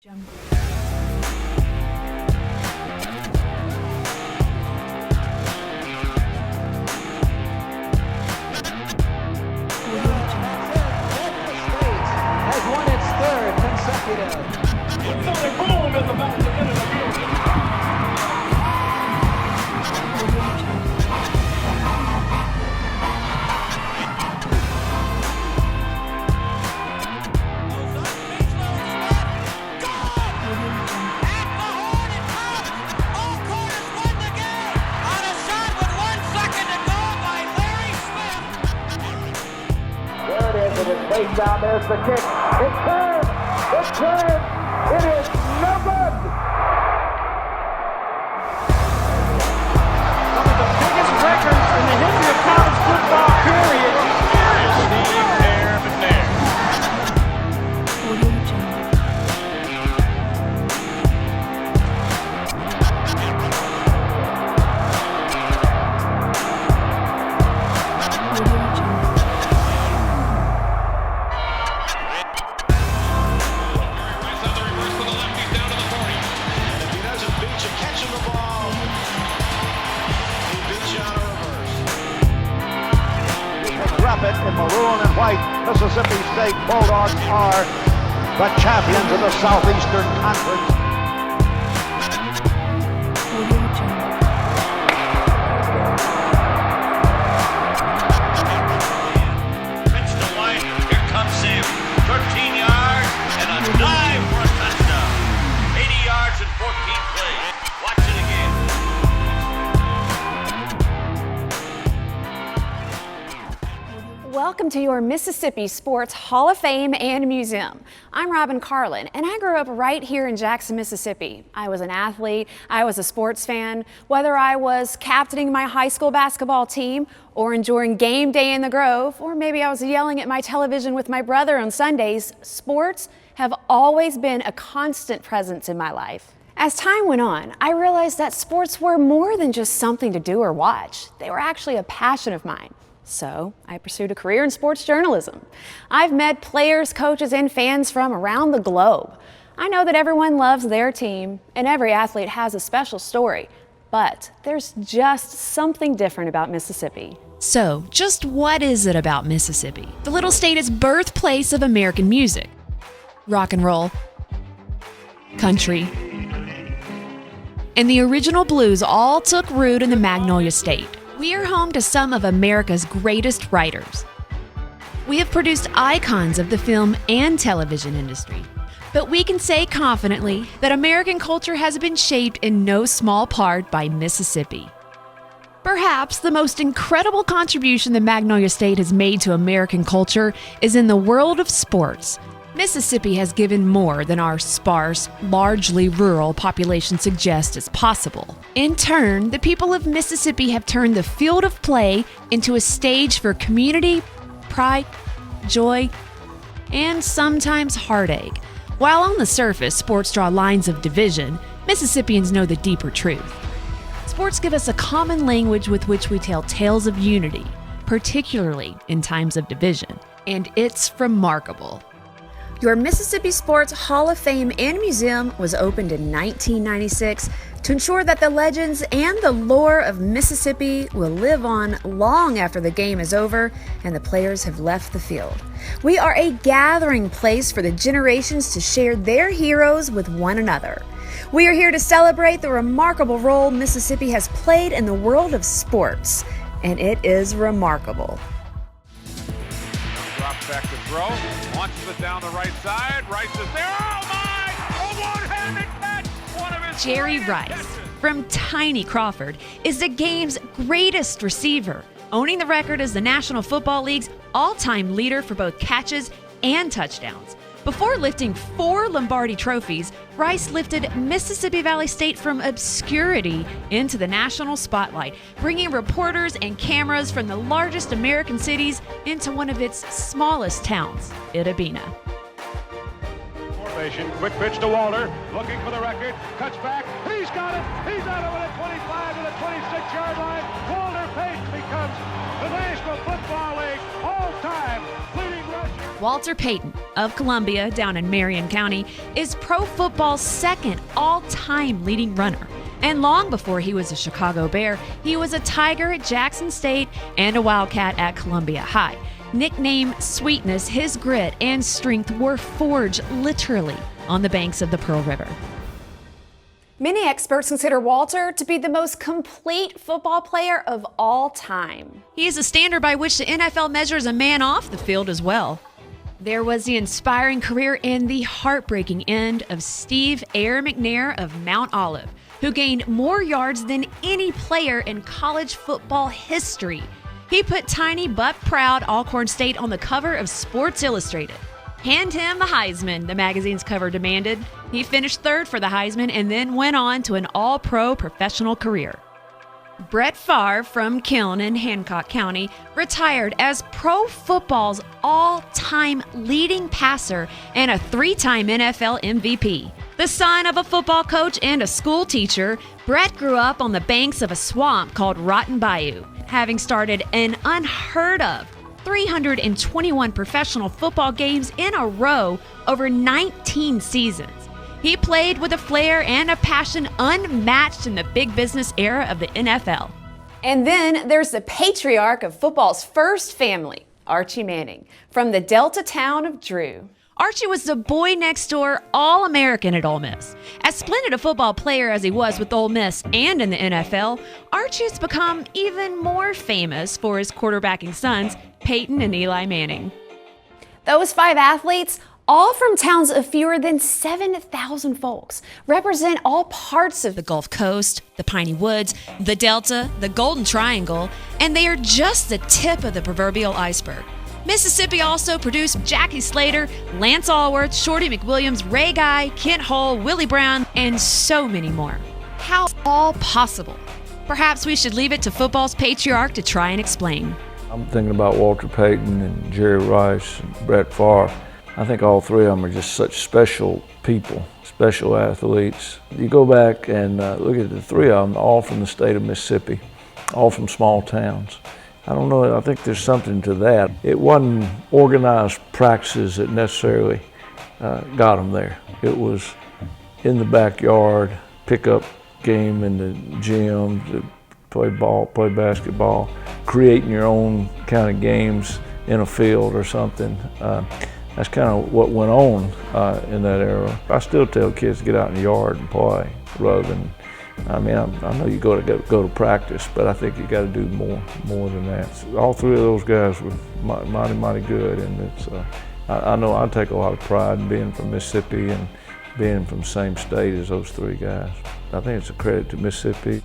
Has won its third consecutive. Boom in the back of the end of the field. Face down, there's the kick. It turns! It turns! It is no good! One of the biggest records in the history of college football, period. In maroon and white, Mississippi State Bulldogs are the champions of the Southeastern Conference. Pitch to White, here comes Sam, 13 yards and a dive for a touchdown. 80 yards and 14 plays. Watch it again. Welcome to your Mississippi Sports Hall of Fame and Museum. I'm Robin Carlin, and I grew up right here in Jackson, Mississippi. I was an athlete, I was a sports fan. Whether I was captaining my high school basketball team, or enjoying game day in the Grove, or maybe I was yelling at my television with my brother on Sundays, sports have always been a constant presence in my life. As time went on, I realized that sports were more than just something to do or watch. They were actually a passion of mine. So I pursued a career in sports journalism. I've met players, coaches, and fans from around the globe. I know that everyone loves their team, and every athlete has a special story. But there's just something different about Mississippi. So, just what is it about Mississippi? The little state is birthplace of American music. Rock and roll, country, and the original blues all took root in the Magnolia State. We are home to some of America's greatest writers. We have produced icons of the film and television industry. But we can say confidently that American culture has been shaped in no small part by Mississippi. Perhaps the most incredible contribution the Magnolia State has made to American culture is in the world of sports. Mississippi has given more than our sparse, largely rural population suggests is possible. In turn, the people of Mississippi have turned the field of play into a stage for community, pride, joy, and sometimes heartache. While on the surface, sports draw lines of division, Mississippians know the deeper truth. Sports give us a common language with which we tell tales of unity, particularly in times of division. And it's remarkable. Your Mississippi Sports Hall of Fame and Museum was opened in 1996 to ensure that the legends and the lore of Mississippi will live on long after the game is over and the players have left the field. We are a gathering place for the generations to share their heroes with one another. We are here to celebrate the remarkable role Mississippi has played in the world of sports, and it is remarkable. Drops back to throw, launches it down the right side. Rice is there. Oh my! A one-handed catch! One of his Jerry greatest Rice, catches. from Tiny Crawford, is the game's greatest receiver, owning the record as the National Football League's all-time leader for both catches and touchdowns. Before lifting 4 Lombardi trophies, Rice lifted Mississippi Valley State from obscurity into the national spotlight, bringing reporters and cameras from the largest American cities into one of its smallest towns, Itta Bena. Formation, quick pitch to Walter, looking for the record, cuts back, he's got it, he's out of it at 25 to the 26-yard line. Walter Payton becomes the National Football League all-time leading rusher. Walter Payton of Columbia down in Marion County is pro football's second all-time leading runner. And long before he was a Chicago Bear, he was a Tiger at Jackson State and a Wildcat at Columbia High. Nicknamed Sweetness, his grit and strength were forged literally on the banks of the Pearl River. Many experts consider Walter to be the most complete football player of all time. He is a standard by which the NFL measures a man off the field as well. There was the inspiring career and the heartbreaking end of Steve Air McNair of Mount Olive, who gained more yards than any player in college football history. He put tiny but proud Alcorn State on the cover of Sports Illustrated. Hand him the Heisman, the magazine's cover demanded. He finished third for the Heisman and then went on to an all-pro professional career. Brett Favre from Kiln in Hancock County retired as pro football's all-time leading passer and a 3-time NFL MVP. The son of a football coach and a school teacher, Brett grew up on the banks of a swamp called Rotten Bayou, having started an unheard of 321 professional football games in a row over 19 seasons. He played with a flair and a passion unmatched in the big business era of the NFL. And then there's the patriarch of football's first family, Archie Manning, from the Delta town of Drew. Archie was the boy next door All-American at Ole Miss. As splendid a football player as he was with Ole Miss and in the NFL, Archie has become even more famous for his quarterbacking sons, Peyton and Eli Manning. Those 5 athletes, all from towns of fewer than 7,000 folks, represent all parts of The Gulf Coast, the Piney Woods, the Delta, the Golden Triangle, and they are just the tip of the proverbial iceberg. Mississippi also produced Jackie Slater, Lance Allworth, Shorty McWilliams, Ray Guy, Kent Hull, Willie Brown, and so many more. How all possible? Perhaps we should leave it to football's patriarch to try and explain. I'm thinking about Walter Payton and Jerry Rice and Brett Favre. I think all 3 of them are just such special people, special athletes. You go back and look at the 3 of them, all from the state of Mississippi, all from small towns. I don't know, I think there's something to that. It wasn't organized practices that necessarily got them there. It was in the backyard, pickup game in the gym, to play ball, play basketball, creating your own kind of games in a field or something. That's kind of what went on in that era. I still tell kids to get out in the yard and play rather than, I mean, I know you go to practice, but I think you got to do more than that. So all 3 of those guys were mighty good, and it's. I know I take a lot of pride in being from Mississippi and being from the same state as those 3 guys. I think it's a credit to Mississippi.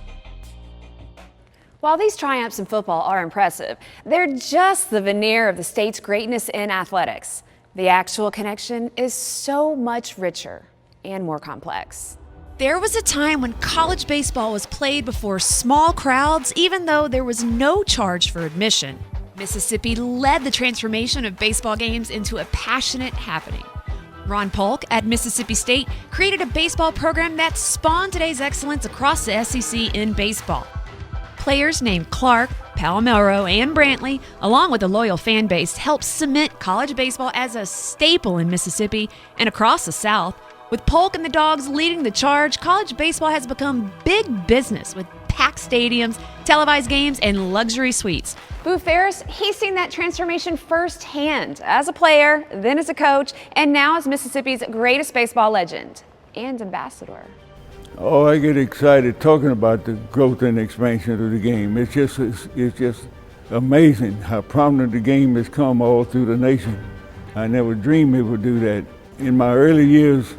While these triumphs in football are impressive, they're just the veneer of the state's greatness in athletics. The actual connection is so much richer and more complex. There was a time when college baseball was played before small crowds, even though there was no charge for admission. Mississippi led the transformation of baseball games into a passionate happening. Ron Polk at Mississippi State created a baseball program that spawned today's excellence across the SEC in baseball. Players named Clark, Palomero, and Brantley, along with a loyal fan base, helped cement college baseball as a staple in Mississippi and across the South. With Polk and the Dogs leading the charge, college baseball has become big business with packed stadiums, televised games, and luxury suites. Boo Ferris, he's seen that transformation firsthand as a player, then as a coach, and now as Mississippi's greatest baseball legend and ambassador. Oh, I get excited talking about the growth and expansion of the game. It's just amazing how prominent the game has come all through the nation. I never dreamed it would do that. In my early years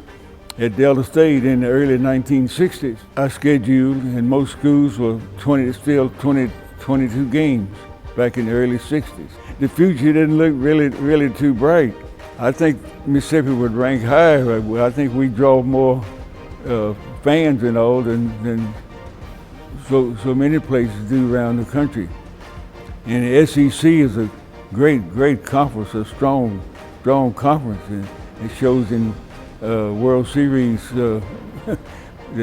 at Delta State in the early 1960s, I scheduled, and most schools were 22 games back in the early 60s. The future didn't look really too bright. I think Mississippi would rank higher. I think we draw more fans and all than so many places do around the country. And the SEC is a great conference, a strong conference, and it shows in World Series, the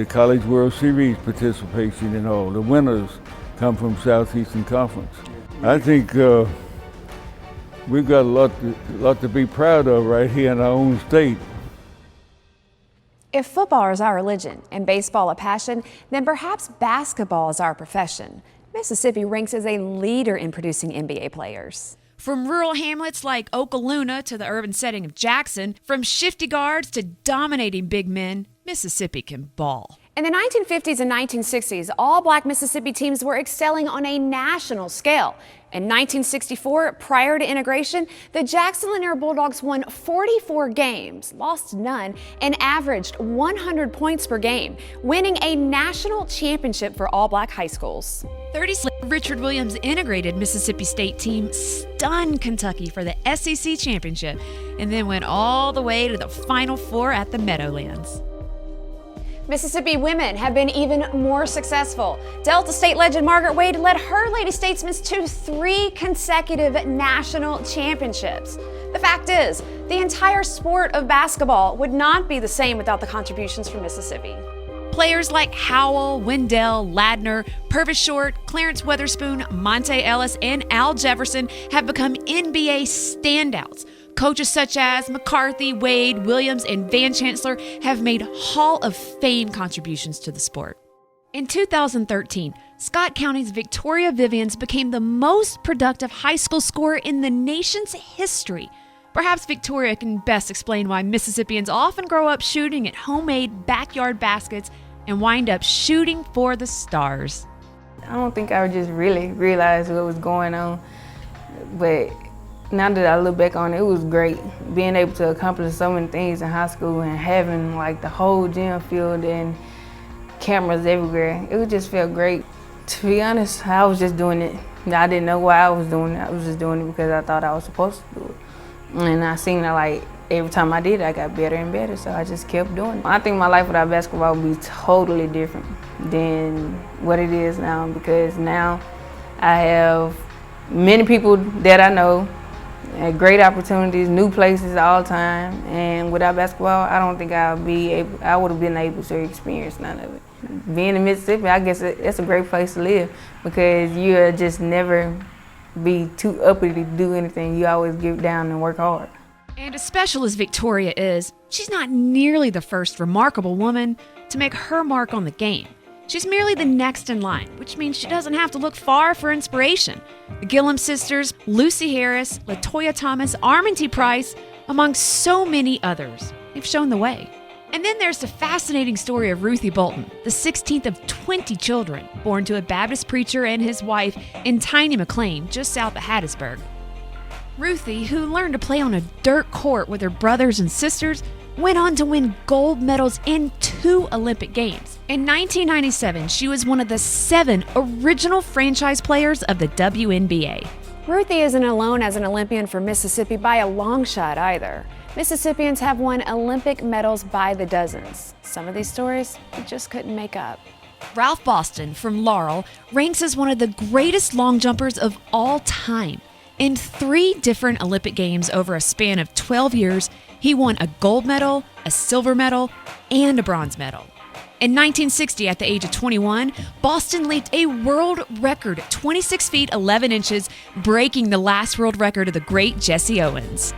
College World Series participation and all. The winners come from Southeastern Conference. I think we've got a lot to be proud of right here in our own state. If football is our religion and baseball a passion, then perhaps basketball is our profession. Mississippi ranks as a leader in producing NBA players. From rural hamlets like Okaluna to the urban setting of Jackson, from shifty guards to dominating big men, Mississippi can ball. In the 1950s and 1960s, all black Mississippi teams were excelling on a national scale. In 1964, prior to integration, the Jackson Lanier Bulldogs won 44 games, lost none, and averaged 100 points per game, winning a national championship for all black high schools. 30 Richard Williams' integrated Mississippi State team stunned Kentucky for the SEC championship and then went all the way to the Final Four at the Meadowlands. Mississippi women have been even more successful. Delta State legend Margaret Wade led her Lady Statesmen to 3 consecutive national championships. The fact is, the entire sport of basketball would not be the same without the contributions from Mississippi. Players like Howell, Wendell, Ladner, Purvis Short, Clarence Weatherspoon, Monte Ellis, and Al Jefferson have become NBA standouts. Coaches such as McCarthy, Wade, Williams, and Van Chancellor have made Hall of Fame contributions to the sport. In 2013, Scott County's Victoria Vivians became the most productive high school scorer in the nation's history. Perhaps Victoria can best explain why Mississippians often grow up shooting at homemade backyard baskets and wind up shooting for the stars. I don't think I just really realized what was going on, but now that I look back on it, it was great. Being able to accomplish so many things in high school and having like the whole gym field and cameras everywhere, it just felt great. To be honest, I was just doing it. I didn't know why I was doing it. I was just doing it because I thought I was supposed to do it. And I seen that like every time I did it, I got better and better, so I just kept doing it. I think my life without basketball would be totally different than what it is now, because now I have many people that I know, great opportunities, new places all the time, and without basketball, I don't think I would have been able to experience none of it. Being in Mississippi, I guess it's a great place to live because you'll just never be too uppity to do anything. You always get down and work hard. And as special as Victoria is, she's not nearly the first remarkable woman to make her mark on the game. She's merely the next in line, which means she doesn't have to look far for inspiration. The Gillum sisters, Lucy Harris, LaToya Thomas, Arminty Price, among so many others, they've shown the way. And then there's the fascinating story of Ruthie Bolton, the 16th of 20 children, born to a Baptist preacher and his wife in tiny McLean, just south of Hattiesburg. Ruthie, who learned to play on a dirt court with her brothers and sisters, went on to win gold medals in 2 Olympic Games. In 1997, she was one of the 7 original franchise players of the WNBA. Ruthie isn't alone as an Olympian for Mississippi by a long shot either. Mississippians have won Olympic medals by the dozens. Some of these stories we just couldn't make up. Ralph Boston from Laurel ranks as one of the greatest long jumpers of all time. In 3 different Olympic Games over a span of 12 years, he won a gold medal, a silver medal, and a bronze medal. In 1960, at the age of 21, Boston leaped a world record 26 feet 11 inches, breaking the last world record of the great Jesse Owens.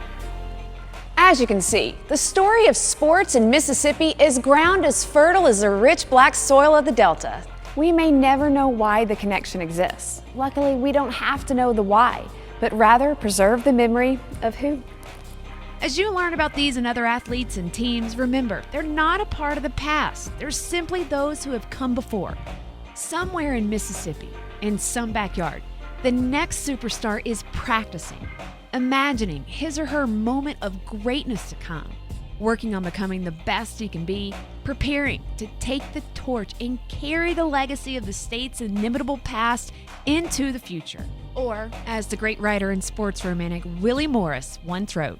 As you can see, the story of sports in Mississippi is ground as fertile as the rich black soil of the Delta. We may never know why the connection exists. Luckily, we don't have to know the why, but rather preserve the memory of who. As you learn about these and other athletes and teams, remember, they're not a part of the past. They're simply those who have come before. Somewhere in Mississippi, in some backyard, the next superstar is practicing, imagining his or her moment of greatness to come, working on becoming the best he can be, preparing to take the torch and carry the legacy of the state's inimitable past into the future. Or, as the great writer and sports romantic Willie Morris once wrote,